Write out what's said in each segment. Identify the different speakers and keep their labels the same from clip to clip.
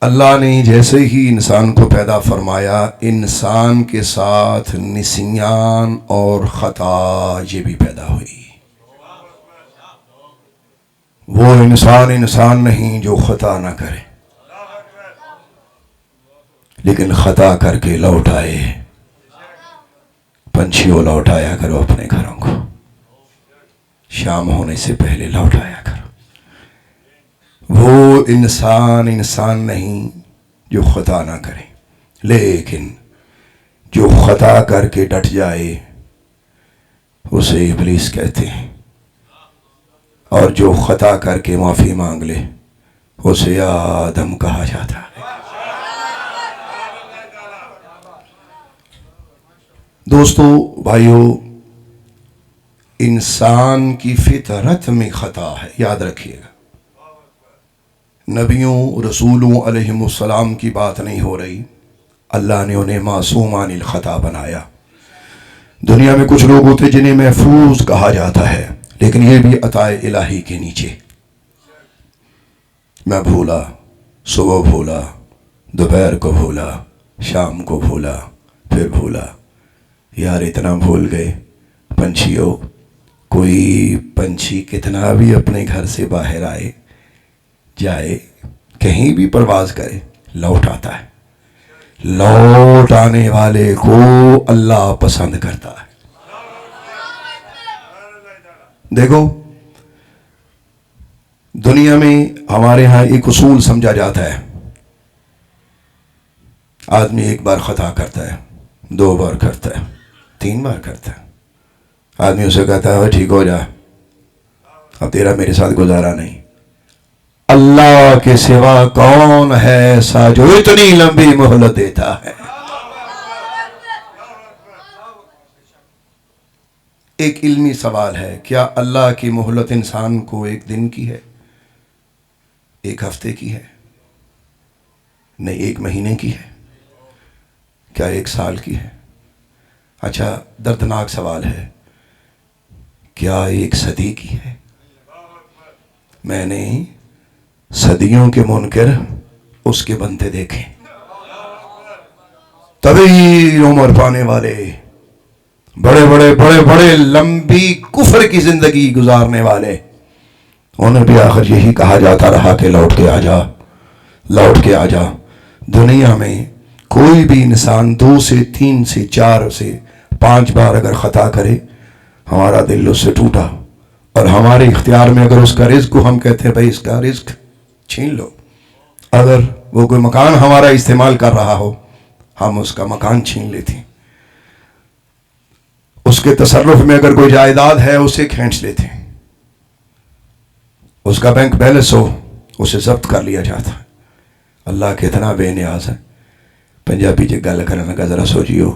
Speaker 1: अल्लाह ने जैसे ही इंसान को पैदा फरमाया, इंसान के साथ निसियान और ख़ता ये भी पैदा हुई। वो इंसान नहीं जो ख़ता ना करे, लेकिन ख़ता करके लौट आए। पंछियों लौट आया करो अपने घरों को, शाम होने से पहले लौट आया करो। वो इंसान नहीं जो ख़ता ना करे, लेकिन जो ख़ता करके डट जाए उसे इब्लीस कहते हैं, और जो ख़ता करके माफ़ी मांग ले उसे आदम कहा जाता है। दोस्तों, भाइयों, इंसान की फितरत में ख़ता है, याद रखिएगा। नबियों रसूलों अलैहिमुस्सलाम की बात नहीं हो रही। अल्लाह ने उन्हें मासूम अनिल ख़ता बनाया। दुनिया में कुछ लोग होते जिन्हें महफूज कहा जाता है, लेकिन ये भी अताए इलाही के नीचे। मैं भूला, सुबह भूला, दोपहर को भूला, शाम को भूला, फिर भूला। यार इतना भूल गए। पंछियों, कोई पंछी कितना भी अपने घर से बाहर आए जाए, कहीं भी परवाज करे, लौट आता है। लौट आने वाले को अल्लाह पसंद करता है। देखो, दुनिया में हमारे यहां एक उसूल समझा जाता है। आदमी एक बार ख़ता करता है, 2 बार करता है, 3 बार करता है। आदमी उसे कहता है ठीक हो जा, अब तेरा मेरे साथ गुजारा नहीं। अल्लाह के सिवा कौन है ऐसा जो इतनी लंबी मोहलत देता है? एक इल्मी सवाल है, क्या अल्लाह की मोहलत इंसान को 1 दिन की है, 1 हफ्ते की है? नहीं, 1 महीने की है? क्या 1 साल की है? अच्छा, दर्दनाक सवाल है, क्या 1 सदी की है? मैंने सदियों के मुनकर उसके बंदे देखे, तवील उम्र पाने वाले, बड़े लंबी कुफ्र की जिंदगी गुजारने वाले, उन्हें भी आखिर यही कहा जाता रहा कि लौट के आ जा, लौट के आ जा। दुनिया में कोई भी इंसान 2 से 3 से 4 से 5 बार अगर ख़ता करे, हमारा दिल उससे टूटा, और हमारे इख्तियार में अगर उसका रिज्क को हम कहते हैं भाई इसका रिज्क छीन लो, अगर वो कोई मकान हमारा इस्तेमाल कर रहा हो, हम उसका मकान छीन लेते हैं। उसके तसर्रुफ में अगर कोई जायदाद है उसे खींच लेते हैं। उसका बैंक बैलेंस हो उसे जब्त कर लिया जाता है। अल्लाह कितना बेनियाज है। पंजाबी च गल करन लगा, जरा सोचियो,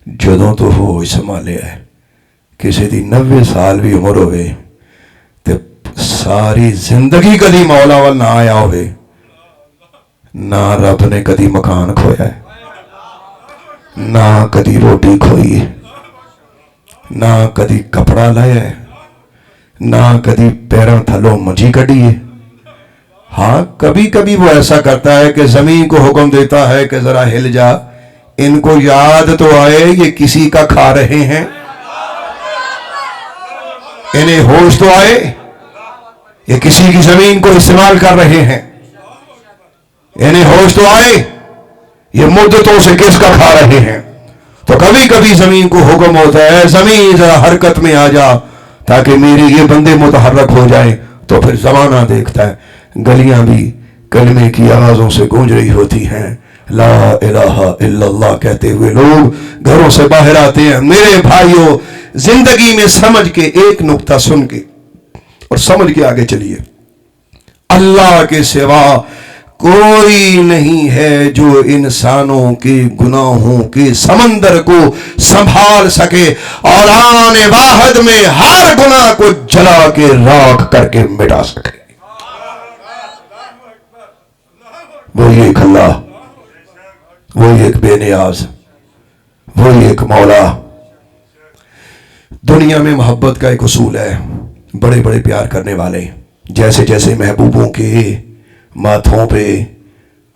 Speaker 1: जदों तो हो संभालिया है, किसी की 90 साल भी उम्र होवे ते सारी जिंदगी कदी मौला वाल ना आया होवे, ना रब ने कदी मकान खोया है, ना कदी रोटी खोई है, ना कदी कपड़ा लाया है, ना कदी पैरों थलों मंजी कड़ी है। हाँ, कभी कभी वो ऐसा करता है कि जमीन को हुक्म देता है कि जरा हिल जा, इनको याद तो आए ये किसी का खा रहे हैं, इन्हें होश तो आए ये किसी की जमीन को इस्तेमाल कर रहे हैं, इन्हें होश तो आए ये मुद्दतों से किसका खा रहे हैं। तो कभी कभी जमीन को हुक्म होता है, जमीन जरा हरकत में आ जा ताकि मेरे ये बंदे मुतहर्रक हो जाए। तो फिर जमाना देखता है, गलियां भी कलमे की आवाजों से गूंज रही होती हैं, ला इलाहा इल्लल्लाह कहते हुए लोग घरों से बाहर आते हैं। मेरे भाइयों, जिंदगी में समझ के एक नुक्ता सुन के और समझ के आगे चलिए, अल्लाह के सिवा कोई नहीं है जो इंसानों के गुनाहों के समंदर को संभाल सके और आने वाहद में हर गुनाह को जला के राख करके मिटा सके। वही एक अल्लाह, वही एक बेनियाज, वही एक मौला। दुनिया में मोहब्बत का एक उसूल है, बड़े बड़े प्यार करने वाले जैसे जैसे महबूबों के माथों पे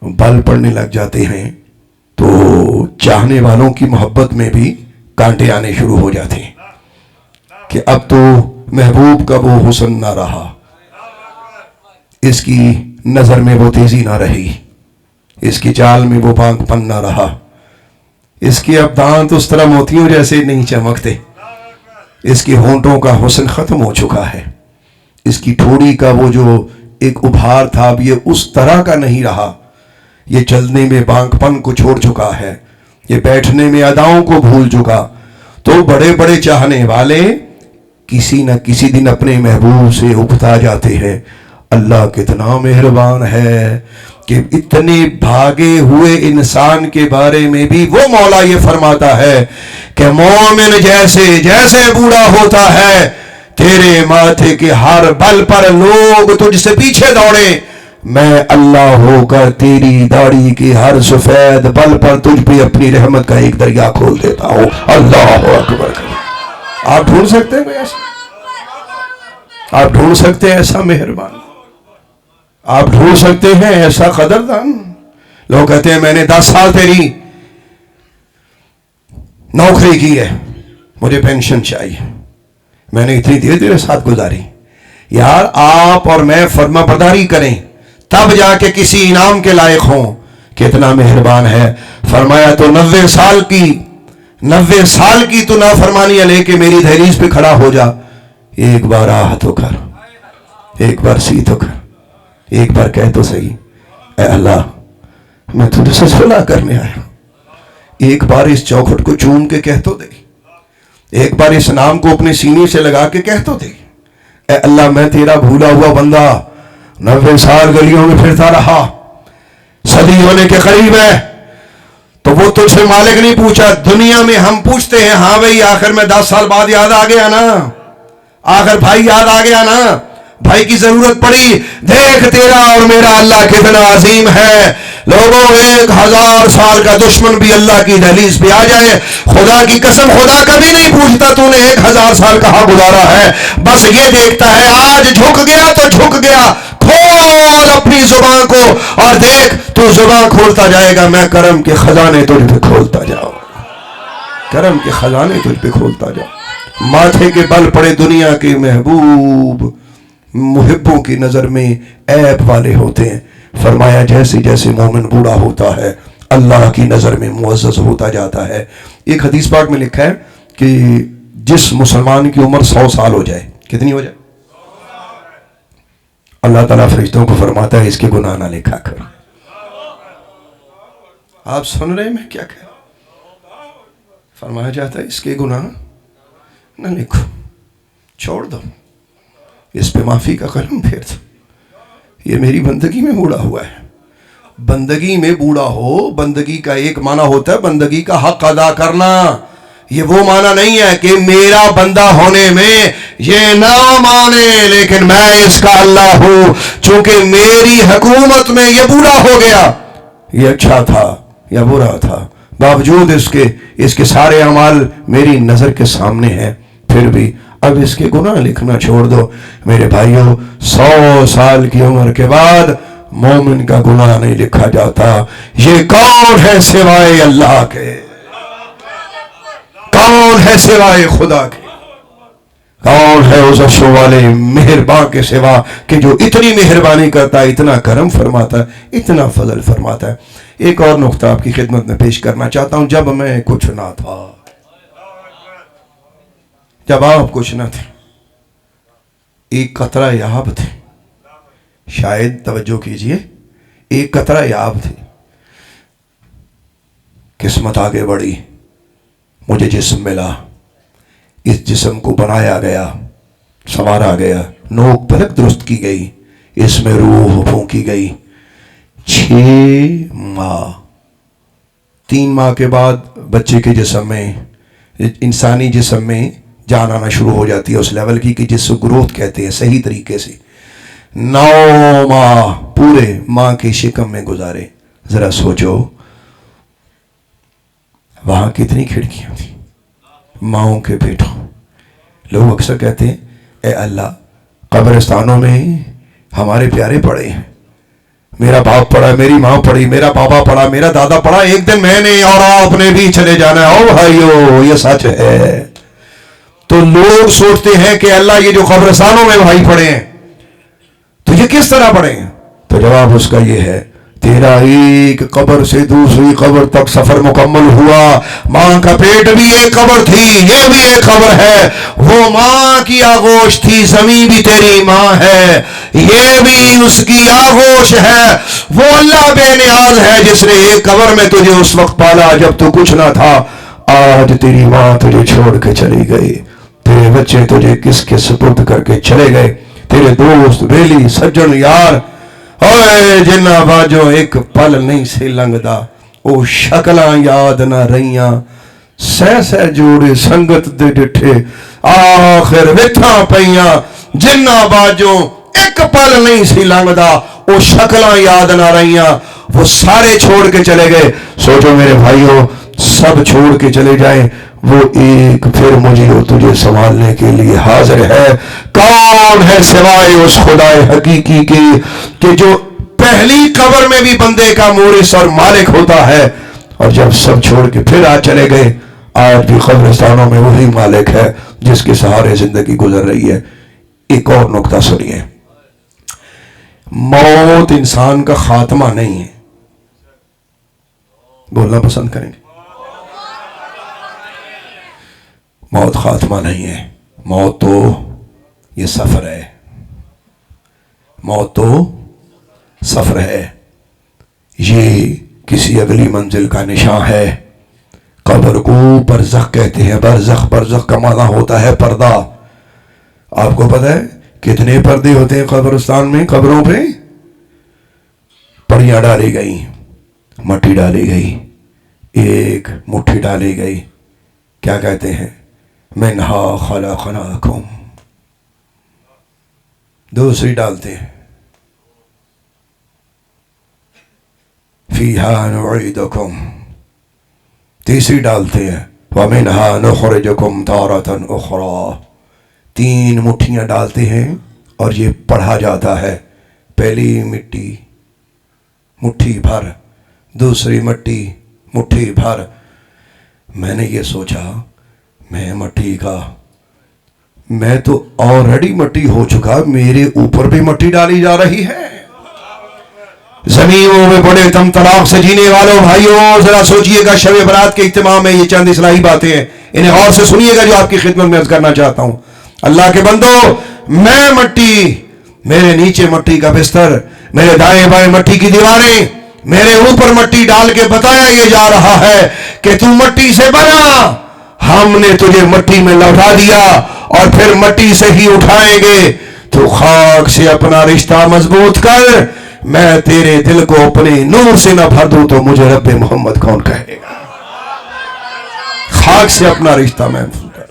Speaker 1: बल पड़ने लग जाते हैं तो चाहने वालों की मोहब्बत में भी कांटे आने शुरू हो जाते हैं कि अब तो महबूब का वो हुस्न ना रहा, इसकी नजर में वो तेजी ना रही, इसकी चाल में वो बांकपन ना रहा, इसके अब दांत उस तरह मोतियों जैसे नहीं चमकते, इसके होंठों का हुस्न खत्म हो चुका है, इसकी ठोड़ी का वो जो एक उभार था अब ये उस तरह का नहीं रहा, ये चलने में बांकपन को छोड़ चुका है, ये बैठने में अदाओं को भूल चुका। तो बड़े बड़े चाहने वाले किसी न किसी दिन अपने महबूब से उकता जाते हैं। अल्लाह कितना मेहरबान है कि इतने भागे हुए इंसान के बारे में भी वो मौला ये फरमाता है कि मोमिन जैसे जैसे बूढ़ा होता है तेरे माथे के हर बल पर लोग तुझसे पीछे दौड़े, मैं अल्लाह होकर तेरी दाढ़ी के हर सफेद बल पर तुझ पे अपनी रहमत का एक दरिया खोल देता हूं। अल्लाह अकबर। आप ढूंढ सकते हैं ऐसा? आप ढूंढ सकते हैं ऐसा मेहरबान? आप ढूंढ सकते हैं ऐसा कदरदान? लोग कहते हैं मैंने 10 साल तेरी नौकरी की है, मुझे पेंशन चाहिए, मैंने इतनी देर तेरे साथ गुजारी। यार आप और मैं फर्माबरदारी करें तब जाके किसी इनाम के लायक हों। कितना मेहरबान है। फरमाया तो 90 साल की तू नाफरमानियां लेके मेरी दहलीज पे खड़ा हो जा, एक बार आह तो कर, एक बार सी तो कर, एक बार कह तो सही, ऐ अल्लाह मैं तुझसे सुलह करने आया, एक बार इस चौखट को चूम के कह तो दे, एक बार इस नाम को अपने सीने से लगा के कह तो दे, ऐ अल्लाह मैं तेरा भूला हुआ बंदा 90 साल गलियों में फिरता रहा, सदी होने के करीब है, तो वो तुझसे मालिक नहीं पूछा। दुनिया में हम पूछते हैं हाँ भाई आखिर में 10 साल बाद याद आ गया ना, आखिर भाई याद आ गया ना, भाई की जरूरत पड़ी। देख तेरा और मेरा अल्लाह कितना अजीम है। लोगों 1000 साल का दुश्मन भी अल्लाह की दहलीज पे आ जाए, खुदा की कसम खुदा कभी नहीं पूछता तूने 1000 साल कहां गुजारा है, बस ये देखता है आज झुक गया तो झुक गया, खोल अपनी जुबान को और देख तू जुबान खोलता जाएगा, मैं करम के खजाने तुझ पे खोलता जाऊंगा, करम के खजाने तुझ पे खोलता जाऊं। माथे के बल पड़े दुनिया के महबूब मुहिब्बों की नजर में ऐब वाले होते हैं। फरमाया जैसे जैसे मोमिन बूढ़ा होता है अल्लाह की नजर में मुअज़्ज़ज़ होता जाता है। एक हदीस पाक में लिखा है कि जिस मुसलमान की उम्र 100 साल हो जाए, कितनी हो जाए, अल्लाह ताला फरिश्तों को फरमाता है इसके गुनाह ना लिखा कर। आप सुन रहे हैं मैं क्या कह रहा हूं? फरमाया जाता है इसके गुनाह ना लिखो, छोड़ दो, इस पे माफी का कलम फेर दो, ये मेरी बंदगी में बूढ़ा हुआ है। बंदगी में बूढ़ा हो, बंदगी का एक माना होता है बंदगी का हक अदा करना, ये वो माना नहीं है कि मेरा बंदा होने में ये ना माने लेकिन मैं इसका अल्लाह हूं, चूंकि मेरी हुकूमत में ये बूढ़ा हो गया, ये अच्छा था या बुरा था, बावजूद इसके सारे अमाल मेरी नजर के सामने हैं, फिर भी अब इसके गुनाह लिखना छोड़ दो। मेरे भाइयों 100 साल की उम्र के बाद मोमिन का गुनाह नहीं लिखा जाता। ये कौन है सिवाय अल्लाह के, कौन है सिवाय खुदा के, कौन है उस अर्श वाले मेहरबान के सिवा कि जो इतनी मेहरबानी करता है, इतना करम फरमाता है, इतना फजल फरमाता है। एक और नुक्ता आपकी खिदमत में पेश करना चाहता हूं। जब मैं कुछ ना था, जब आप कुछ न थे, एक कतरा याब थे, शायद तवज्जो कीजिए, एक कतरा याब थे, किस्मत आगे बढ़ी, मुझे जिस्म मिला, इस जिस्म को बनाया गया, संवारा गया, नोक पलक दुरुस्त की गई, इसमें रूह फूंकी गई। 6 माह, 3 माह के बाद बच्चे के जिस्म में, इंसानी जिस्म में जान आना शुरू हो जाती है उस लेवल की कि जिसको ग्रोथ कहते हैं सही तरीके से। 9 माह पूरे माँ के शिकम में गुजारे। जरा सोचो वहां कितनी खिड़कियां थी माओं के पेटों। लोग अक्सर कहते हैं ए अल्लाह कब्रिस्तानों में हमारे प्यारे पड़े हैं, मेरा बाप पढ़ा, मेरी माँ पढ़ी, मेरा पापा पढ़ा, मेरा दादा पढ़ा, एक दिन मैंने और आपने भी चले जाना है। ओ भाइयों, ये सच है। तो लोग सोचते हैं कि अल्लाह ये जो कब्रिस्तानों में भाई पढ़े हैं तो ये किस तरह पढ़े हैं? तो जवाब उसका ये है, तेरा एक कब्र से दूसरी कब्र तक सफर मुकम्मल हुआ। मां का पेट भी एक कब्र थी, ये भी एक कब्र है। वो मां की आगोश थी, जमीन भी तेरी मां है, ये भी उसकी आगोश है। वो अल्लाह बेनियाज है जिसने एक कब्र में तुझे उस वक्त पाला जब तू कुछ ना था। आज तेरी मां तुझे छोड़ के चली गई, तेरे बच्चे तुझे किसके सुपुर्द करके चले गए, तेरे दोस्त बेली सज्जन यार ओए जिन्ना बाजो एक पल नहीं से लंघदा, ओ शकलां याद ना रहियां, सह सह जोड़े संगत दे डिठे आखिर विथा पईयां। जिन्ना बाजो एक पल नहीं सी लंघदा, ओ शकलां याद ना रहियां। वो सारे छोड़ के चले गए। सोचो मेरे भाइयों, सब छोड़ के चले जाए, वो एक फिर मुझे और तुझे संभालने के लिए हाजिर है। कौन है सिवाय उस खुदाए हकीकी के कि जो पहली कब्र में भी बंदे का मोरिस और मालिक होता है, और जब सब छोड़ के फिर आज चले गए, आज भी कब्रिस्तानों में वही मालिक है जिसके सहारे जिंदगी गुजर रही है। एक और नुक्ता सुनिए, मौत इंसान का खात्मा नहीं है। बोलना पसंद करेंगे? मौत खात्मा नहीं है। मौत तो ये सफर है, मौत तो सफर है, ये किसी अगली मंजिल का निशान है। कब्र को बरज़ख कहते हैं। बरज़ख, बरज़ख का माना होता है पर्दा। आपको पता है कितने पर्दे होते हैं कब्रिस्तान में? कब्रों पे पड़ियां डाली गई, मट्टी डाली गई, एक मुट्ठी डाली गई, क्या कहते हैं, मिन्हा खलक़नाकुम। दूसरी डालते हैं, फीहा नुईदुकुम। तीसरी डालते हैं, व मिन्हा नुखरिजुकुम तारतन उखरा। तीन मुट्ठियां डालते हैं और ये पढ़ा जाता है। पहली मिट्टी मुट्ठी भर, दूसरी मिट्टी मुट्ठी भर। मैंने ये सोचा, मैं मट्टी का, मैं तो ऑलरेडी मट्टी हो चुका, मेरे ऊपर भी मट्टी डाली जा रही है। जमीनों में बड़े तम तलाक से जीने वालों भाइयों, जरा सोचिएगा। शब बरात के इज्तिमाम में ये चंद इस्लाही बातें हैं, इन्हें और से सुनिएगा जो आपकी खिदमत में अर्ज करना चाहता हूं। अल्लाह के बंदो, मैं मट्टी, मेरे नीचे मट्टी का बिस्तर, मेरे दाएं बाएं मट्टी की दीवारें, मेरे ऊपर मट्टी डाल के बताया ये जा रहा है कि तू मट्टी से बना, हमने तुझे मट्टी में लौटा दिया और फिर मट्टी से ही उठाएंगे। तो खाक से अपना रिश्ता मजबूत कर। मैं तेरे दिल को अपने नूर से न भर दूं तो मुझे रब्बे मोहम्मद कौन कहेगा? खाक से अपना रिश्ता महफूज कर,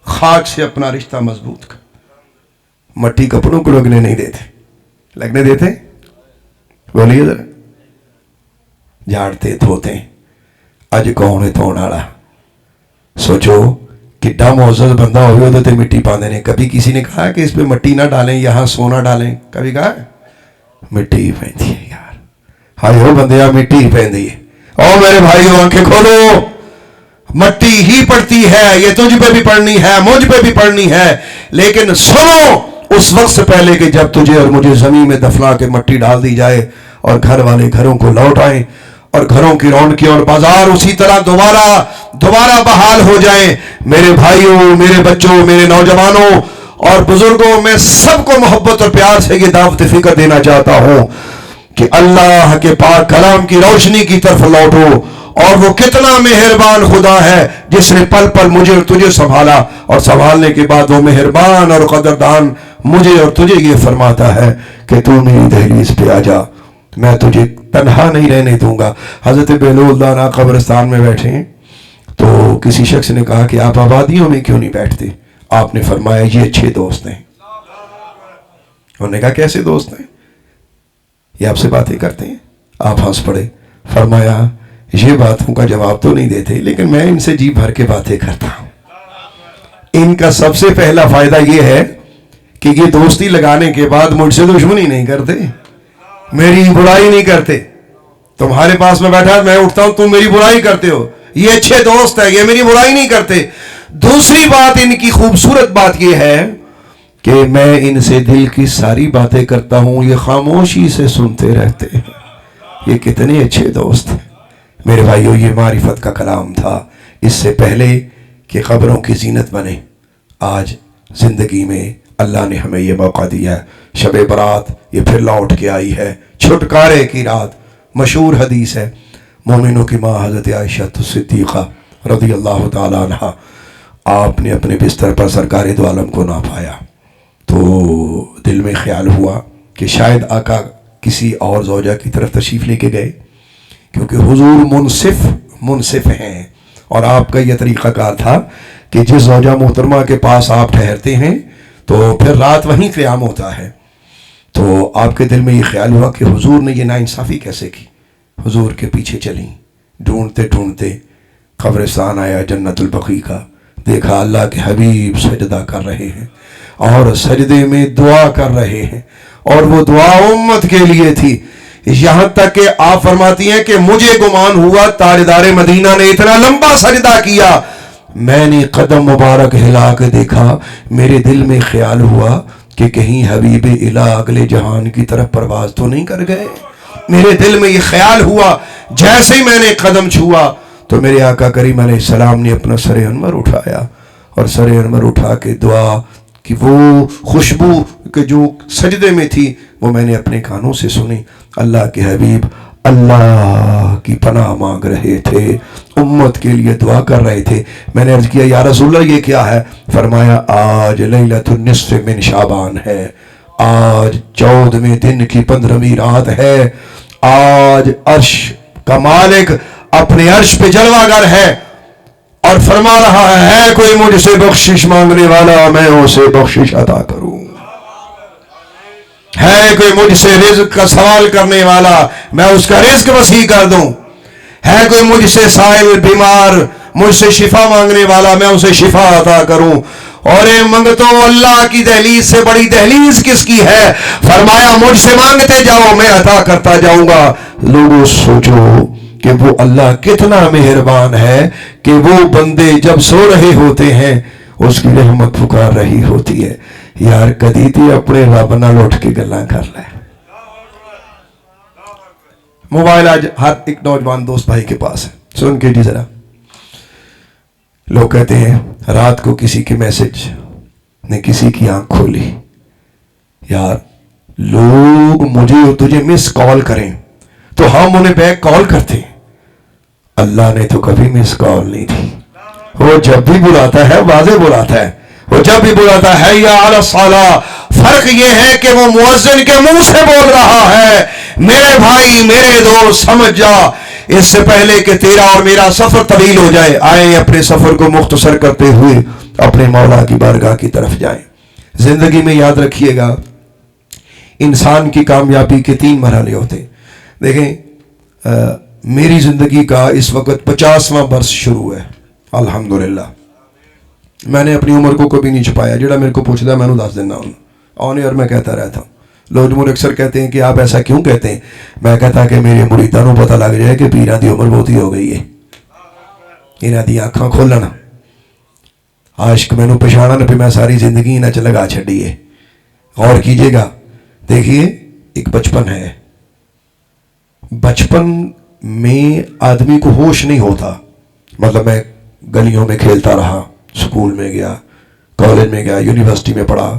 Speaker 1: खाक से अपना रिश्ता मजबूत कर। मट्टी कपड़ों को लगने नहीं देते, लगने देते? बोलिए जरा। झाड़ते धोते, अज कौन है धोने वाला? सोचो किड्डा मोअज़्ज़ज़ बंदा हो तो मिट्टी पाते ने। कभी किसी ने कहा कि इस पे मट्टी ना डालें, यहां सोना डालें? कभी कहा? मिट्टी ही पैंदी है यार। हाय हो बंदिया, मिट्टी ही पैंदी है। ओ मेरे भाइयों, आंखें खोलो, मट्टी ही पड़ती है। ये तुझ पे भी पड़नी है, मुझ पे भी पड़नी है। लेकिन सुनो, उस वक्त से पहले कि जब तुझे और मुझे जमीन में दफना के मट्टी डाल दी जाए और घर वाले घरों को लौट आए और घरों की रौनकी और बाजार उसी तरह दोबारा बहाल हो जाए। मेरे भाइयों, मेरे बच्चों, मेरे नौजवानों और बुजुर्गों, मैं सबको मोहब्बत और प्यार से ये दावत फिक्र देना चाहता हूं कि अल्लाह के पाक कलाम की रोशनी की तरफ लौटो। और वो कितना मेहरबान खुदा है जिसने पल पल मुझे और तुझे संभाला, और संभालने के बाद वो मेहरबान और कदरदान मुझे और तुझे ये फरमाता है कि तू मेरी दहलीज पे आ जा, मैं तुझे तन्हा नहीं रहने दूंगा। हजरत बेलूल दाना कब्रिस्तान में बैठे तो किसी शख्स ने कहा कि आप आबादियों में क्यों नहीं बैठते? आपने फरमाया ये अच्छे दोस्त हैं। उन्होंने कहा कैसे दोस्त हैं? ये आपसे बातें करते हैं? आप हंस पड़े। फरमाया ये बातों का जवाब तो नहीं देते, लेकिन मैं इनसे जी भर के बातें करता हूं। इनका सबसे पहला फायदा यह है कि ये दोस्ती लगाने के बाद मुझसे दुश्मनी नहीं करते। मेरी बुराई नहीं करते। तुम्हारे पास में बैठा मैं उठता हूं, तुम मेरी बुराई करते हो। ये अच्छे दोस्त है, ये मेरी बुराई नहीं करते। दूसरी बात, इनकी खूबसूरत बात यह है कि मैं इनसे दिल की सारी बातें करता हूं, ये खामोशी से सुनते रहते हैं। ये कितने अच्छे दोस्त हैं मेरे भाइयों। ये मारिफत का कलाम था। इससे पहले कि खबरों की जीनत बने, आज जिंदगी में अल्लाह ने हमें यह मौका दिया है। शब बरात ये फिर लौट के आई है, छुटकारे की रात। मशहूर हदीस है, मोमिनों की माँ हज़रत आयशा सिद्दीक़ा रज़ी अल्लाह ताला अन्हा, आपने अपने बिस्तर पर सरकार दो आलम को ना पाया तो दिल में ख्याल हुआ कि शायद आका किसी और ज़ौजा की तरफ तशरीफ़ लेके गए, क्योंकि हुजूर मुनसिफ हैं और आपका यह तरीक़ाकार था कि जिस ज़ौजा मोहतरमा के पास आप ठहरते हैं तो फिर रात वहीं क़याम होता है। तो आपके दिल में ये ख्याल हुआ कि हुजूर ने ये नाइंसाफ़ी कैसे की। हुजूर के पीछे चली, ढूंढते ढूंढते कब्रिस्तान आया जन्नतुल बकी का, देखा अल्लाह के हबीब सजदा कर रहे हैं और सजदे में दुआ कर रहे हैं, और वो दुआ उम्मत के लिए थी। यहाँ तक कि आप फरमाती हैं कि मुझे गुमान हुआ ताजदार मदीना ने इतना लंबा सजदा किया, मैंने कदम मुबारक हिला के देखा, मेरे दिल में ख्याल हुआ कि कहीं हबीब इला अगले जहान की तरफ परवाज तो नहीं कर गए। मेरे दिल में ये ख्याल हुआ। जैसे ही मैंने कदम छुआ तो मेरे आका करीम अलैहिस्सलाम ने अपना सर अनवर उठाया और सर अनवर उठा के दुआ कि वो खुशबू के जो सजदे में थी वो मैंने अपने कानों से सुनी। अल्लाह के हबीब अल्लाह की पनाह मांग रहे थे, उम्मत के लिए दुआ कर रहे थे। मैंने अर्ज किया या रसूलल्लाह ये क्या है? फरमाया आज लैलतुन निस्फ़ मिन शाबान है, आज 14वें दिन की 15वीं रात है। आज अर्श का मालिक अपने अर्श पे जलवागर है और फरमा रहा है कोई मुझसे बख्शिश मांगने वाला, मैं उसे बख्शिश अता करूं। है कोई मुझसे रिज़्क़ का सवाल करने वाला, मैं उसका रिज़्क़ वसी कर दूं। है कोई मुझसे साइल बीमार, मुझसे शिफा मांगने वाला, मैं उसे शिफा अता करूं। और ये मंगतो अल्लाह की दहलीज से बड़ी दहलीज किसकी है? फरमाया मुझसे मांगते जाओ, मैं अता करता जाऊंगा। लोगों सोचो कि वो अल्लाह कितना मेहरबान है कि वो बंदे जब सो रहे होते हैं उसकी रहमत पुकार रही होती है। यार कदी थी अपने रब नाल उठ के गल्लां कर ले। मोबाइल आज हर एक नौजवान दोस्त भाई के पास है, सुन के जी जरा। लोग कहते हैं रात को किसी के मैसेज ने किसी की आंख खोली। यार लोग मुझे और तुझे मिस कॉल करें तो हम उन्हें बैक कॉल करते, अल्लाह ने तो कभी मिस कॉल नहीं दी। वो जब भी बुलाता है वाज़े बुलाता है, वो जब भी बुलाता है या अला साला। फर्क ये है कि वो मुअज्जिन के मुंह से बोल रहा है। मेरे भाई मेरे दोस्त समझ जा, इससे पहले कि तेरा और मेरा सफर तवील हो जाए, आए अपने सफर को मुख्तसर करते हुए अपने मौला की बारगाह की तरफ जाएं। जिंदगी में याद रखिएगा इंसान की कामयाबी के 3 मरहले होते। देखें मेरी जिंदगी का इस वक्त 50वां वर्ष शुरू है अल्हम्दुलिल्लाह। मैंने अपनी उम्र को कभी नहीं छुपाया, जेड़ा मेरे को पूछता है मैंने दस देना ऑन एयर मैं कहता रहता हूँ। लोग मुझे अक्सर कहते हैं कि आप ऐसा क्यों कहते हैं? मैं कहता कि मेरे मुरीदां नूं पता लग जाए कि पीरां दी उम्र बहुत ही हो गई है, इन्हां दी अखां खोलन, आशिक मैनू पछाणन पे मैं सारी जिंदगी इन्हां च लगा छड्डी है। गौर कीजिएगा, देखिए एक बचपन है, बचपन में आदमी को होश नहीं होता। मतलब मैं गलियों में खेलता रहा, स्कूल में गया, कॉलेज में गया, यूनिवर्सिटी में पढ़ा,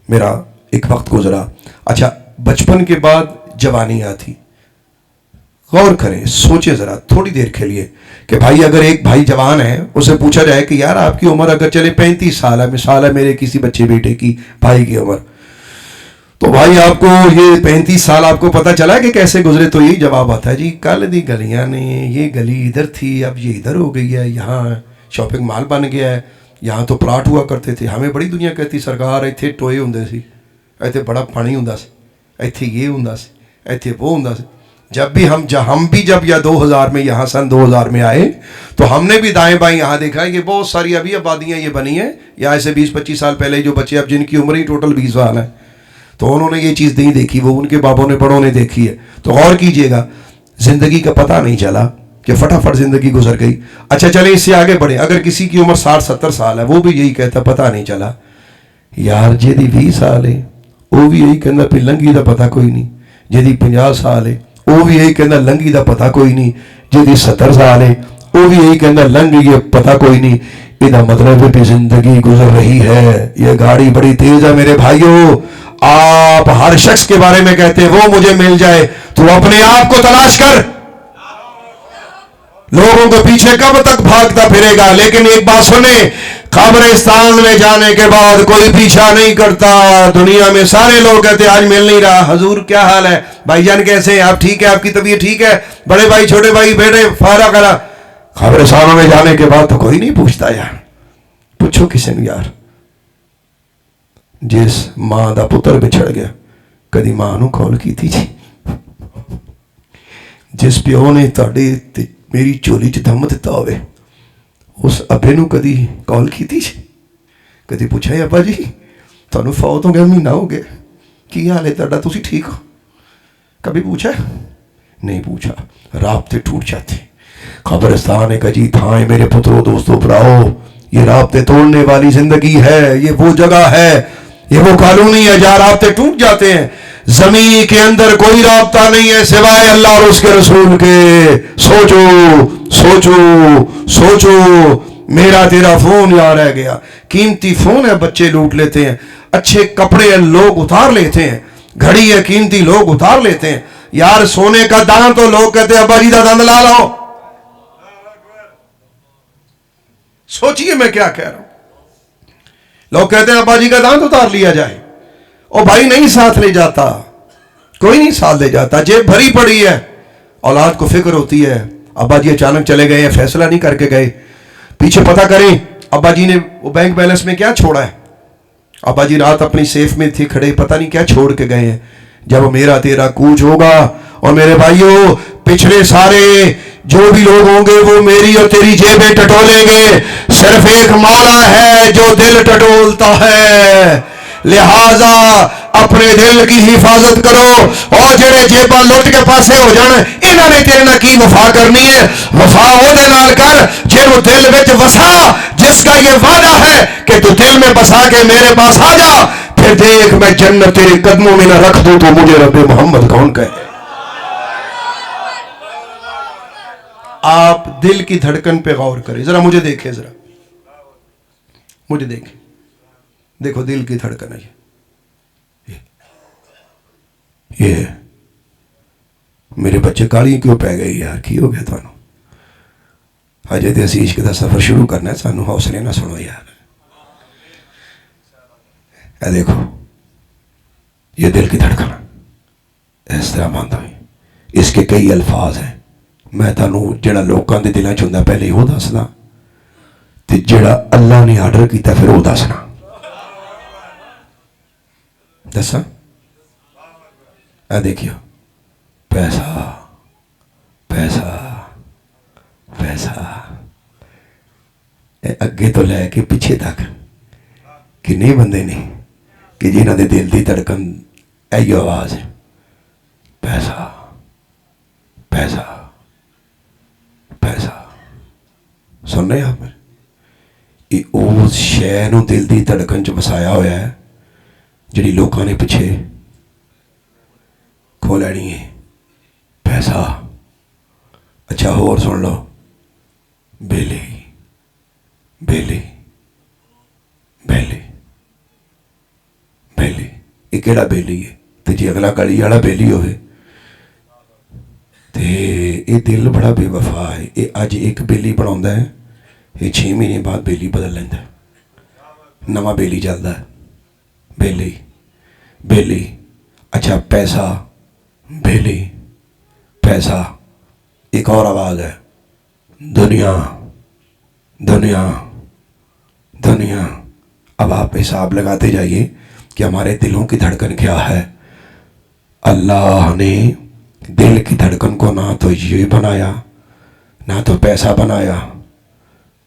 Speaker 1: मेरा एक वक्त गुजरा। अच्छा बचपन के बाद जवानी आती। गौर करें, सोचे जरा थोड़ी देर के लिए कि भाई अगर एक भाई जवान है उसे पूछा जाए कि यार आपकी उम्र अगर चले 35 साल है, मिसाल है मेरे किसी बच्चे बेटे की भाई की उम्र, तो भाई आपको ये 35 साल आपको पता चला कि कैसे गुजरे? तो यही जवाब आता है जी कल दी गलियां ने, ये गली इधर थी अब ये इधर हो गई है, यहाँ शॉपिंग मॉल बन गया है, यहाँ तो प्लाट हुआ करते थे। हमें बड़ी दुनिया कहती सरकार इत्थे टोए हुंदे सी, इत्थे बड़ा पानी हुंदा सी, इत्थे ये हुंदा सी, इत्थे वो हुंदा सी। जब भी जब या 2000 में यहाँ सन 2000 में आए तो हमने भी दाएं बाएं यहाँ देखा है कि बहुत सारी अभी आबादियाँ ये बनी हैं, या ऐसे 20-25 साल पहले जो बच्चे अब जिनकी उम्र ही टोटल 20 साल है, तो उन्होंने ये चीज़ नहीं देखी, वो उनके बापों ने बड़ों ने देखी है। तो गौर कीजिएगा, ज़िंदगी का पता नहीं चला कि फटाफट ज़िंदगी गुजर गई। अच्छा चले इससे आगे बढ़े, अगर किसी की उम्र 60-70 साल है, वो भी यही कहता पता नहीं चला। यार जिहदी 20 साल है वो भी यही कहता भी लंघी का पता कोई नहीं, जिहदी 50 साल है वो भी यही कहता लंघी का पता कोई नहीं, जिहदी 70 साल है वो भी यही कहता लंघी है पता कोई नहीं। इसका मतलब है कि जिंदगी गुजर रही है, ये गाड़ी बड़ी तेज है मेरे भाइयों। आप हर शख्स के बारे में कहते हैं वो मुझे मिल जाए, तो अपने आप को तलाश कर। लोगों के पीछे कब तक भागता फिरेगा? लेकिन एक बात सुने, कब्रिस्तान में जाने के बाद कोई पीछा नहीं करता। दुनिया में सारे लोग कहते आज मिल नहीं रहा, हजूर क्या हाल है, भाईजान कैसे हैं आप, ठीक है, आपकी तबीयत ठीक है, बड़े भाई छोटे भाई बेटे फारा करा। कब्रिस्तान में जाने के बाद तो कोई नहीं पूछता यार। पूछो किसी ने यार, जिस मां का पुत्र बिछड़ गया कदी मां नूं कॉल की थी जी? जिस प्यो ने तुहाडे ते मेरी झोली च दम दिता होवे उस अबे नूं कदी कॉल की थी जी? कदी पूछा है अब्बा जी तुहानूं फौत हो गया, महीना हो गया, की हाल है तुहाडा, तुसीं ठीक हो? कभी पूछा? नहीं पूछा। राब्ते टूट जाते। कब्रिस्तान एक अजीब थां है मेरे पुत्रों दोस्तों पढ़ाओ, ये राब्ते तोड़ने वाली जिंदगी है, ये वो जगह है, ये वो कॉलोनी है जहां राब्ते टूट जाते हैं। जमीन के अंदर कोई राब्ता नहीं है सिवाय अल्लाह और उसके रसूल के। सोचो सोचो सोचो, मेरा तेरा फोन यहाँ रह गया, कीमती फोन है बच्चे लूट लेते हैं, अच्छे कपड़े लोग उतार लेते हैं, घड़ी है कीमती लोग उतार लेते हैं। यार सोने का दान तो लोग कहते हैं अब्बा जी का दान ला लो। सोचिए मैं क्या कह रहा हूं। लोग कहते हैं अब्बा जी का दांत उतार लिया जाए, और भाई नहीं साथ ले जाता, कोई नहीं साथ ले जाता, जेब भरी पड़ी है। औलाद को फिक्र होती है अब्बा जी अचानक चले गए, फैसला नहीं करके गए, पीछे पता करें अब्बा जी ने वो बैंक बैलेंस में क्या छोड़ा है। अब्बा जी रात अपनी सेफ में थे खड़े, पता नहीं क्या छोड़ के गए हैं। जब मेरा तेरा कूच होगा, और मेरे भाइयों पिछले सारे जो भी लोग होंगे वो मेरी और तेरी जेबें टटोलेंगे। सिर्फ एक मौला है जो दिल टटोलता है, लिहाजा अपने दिल की हिफाजत करो। और जेड़े जेबा लुट के पासे हो जाने, इन्होंने तेरे नाल की वफा करनी है? वफा ओदे नाल कर जेनू दिल विच वसा, जिसका ये वादा है कि तू दिल में बसा के मेरे पास आ जा, फिर देख मैं जन्नत तेरे कदमों में न रख दूं तो मुझे रब्बे मोहम्मद कौन कहे। आप दिल की धड़कन पे गौर करें, जरा मुझे देखें, जरा मुझे देखें, देखो दिल की धड़कन है ये मेरे बच्चे काली क्यों पै गए यार, की हो गया थानू? अजे तो असीं इश्क दा सफर शुरू करना है, सानू हौसले ना सुनो यार। ए देखो ये दिल की धड़कन इस तरह मानता है, इसके कई अल्फाज हैं। मैं तुहानू जिहड़ा लोकां दे दिलां च हुंदा पहले वो दसदा, ते जिहड़ा अल्लाह ने आर्डर किया फिर वो दसना। दसा? आ देखियो, पैसा पैसा पैसा, अगे तो लैके पिछे तक किन्ने बंदे ने कि जिन्हां दे दिल की धड़कन इही आवाज है, पैसा पैसा पैसा। सुन रहे आप? ये उस शै नूं दिल की धड़कन च वसाया होया है जिहड़ी लोकां ने पिछे खो लैनी है, पैसा। अच्छा होर सुन लो, बेली बेली बेली बेली, ये केड़ा बेली है? तो जी अगला कली वाला बेली होवे ते ये दिल बड़ा बेवफा है। ये अज एक बेली बनाउंदा है, ये 6 महीने बाद बेली बदल लैंदा, नवा बेली चलदा है। बेली बेली। अच्छा पैसा बेली पैसा। एक और आवाज है, दुनिया दुनिया दुनिया। अब आप हिसाब लगाते जाइए कि हमारे दिलों की धड़कन क्या है। अल्लाह ने दिल की धड़कन को ना तो ये बनाया, ना तो पैसा बनाया,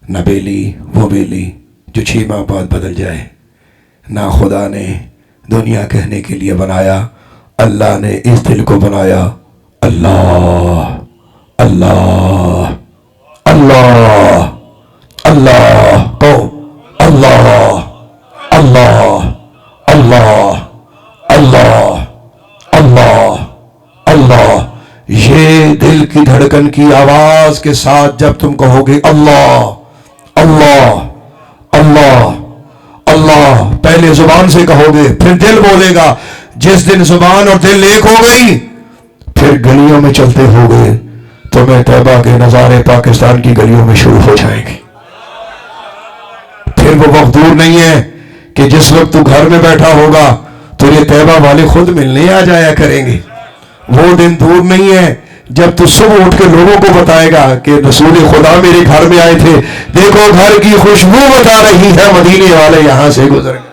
Speaker 1: ना बेली वो बेली जो 6 माह बाद बदल जाए, ना खुदा ने दुनिया कहने के लिए बनाया, अल्लाह ने इस दिल को बनाया अल्लाह अल्लाह अल्लाह अल्लाह। कहो अल्लाह अल्लाह अल्लाह अल्लाह अल्लाह अल्लाह। ये दिल की धड़कन की आवाज के साथ जब तुम कहोगे अल्लाह अल्लाह अल्लाह अल्लाह, पहले जुबान से कहोगे फिर दिल बोलेगा। जिस दिन जुबान और दिल एक हो गई, फिर गलियों में चलते हो गए, तुम्हें तैबा के नजारे पाकिस्तान की गलियों में शुरू हो जाएंगे। फिर वो वक्त दूर नहीं है कि जिस वक्त तू घर में बैठा होगा तो ये तैबा वाले खुद मिलने आ जाया करेंगे। वो दिन दूर नहीं है जब तू सुबह उठ के लोगों को बताएगा कि रसूल खुदा मेरे घर में आए थे, देखो घर की खुशबू बता रही है, मदीने वाले यहां से गुजर गए।